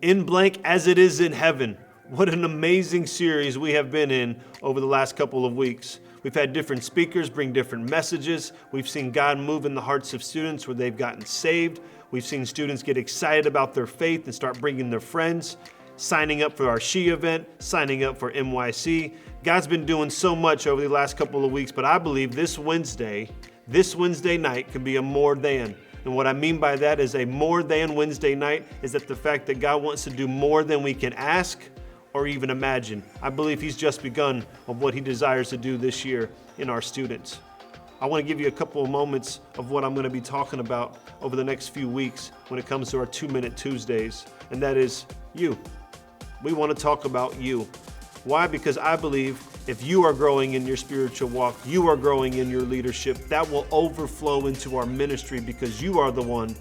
In blank as it is in heaven. What an amazing series we have been in over the last couple of weeks. We've had different speakers bring different messages. We've seen God move in the hearts of students where they've gotten saved. We've seen students get excited about their faith and start bringing their friends, signing up for our She event, signing up for NYC. God's been doing so much over the last couple of weeks, but I believe this Wednesday night can be a more than. And what I mean by that is a more than Wednesday night is that the fact that God wants to do more than we can ask or even imagine. I believe He's just begun of what He desires to do this year in our students. I want to give you a couple of moments of what I'm going to be talking about over the next few weeks when it comes to our 2-Minute Tuesdays, and that is you. We want to talk about you. Why? Because I believe if you are growing in your spiritual walk, you are growing in your leadership, that will overflow into our ministry because you are the one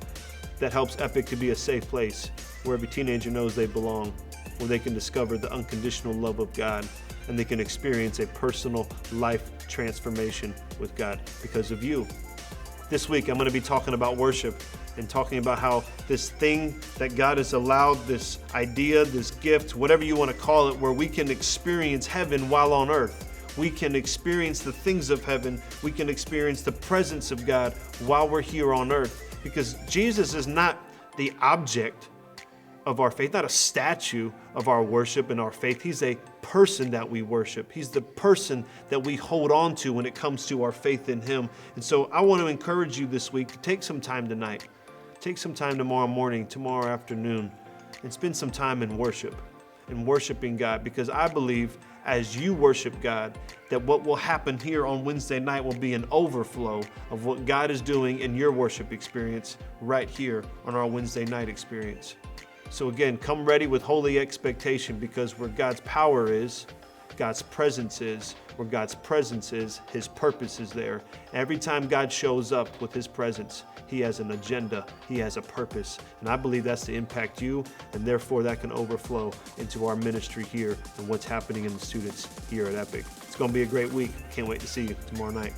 that helps Epik to be a safe place where every teenager knows they belong, where they can discover the unconditional love of God and they can experience a personal life transformation with God because of you. This week, I'm going to be talking about worship and talking about how this thing that God has allowed, this idea, this gift, whatever you want to call it, where we can experience heaven while on earth. We can experience the things of heaven. We can experience the presence of God while we're here on earth. Because Jesus is not the object of our faith, not a statue of our worship and our faith. He's a person that we worship. He's the person that we hold on to when it comes to our faith in Him. And so I want to encourage you this week to take some time tonight. Take some time tomorrow morning, tomorrow afternoon, and spend some time in worship and worshiping God, because I believe as you worship God, that what will happen here on Wednesday night will be an overflow of what God is doing in your worship experience right here on our Wednesday night experience. So again, come ready with holy expectation, because where God's power is, God's presence is. Where God's presence is, His purpose is there. Every time God shows up with His presence, He has an agenda, He has a purpose. And I believe that's to impact you, and therefore that can overflow into our ministry here and what's happening in the students here at Epik. It's going to be a great week. Can't wait to see you tomorrow night.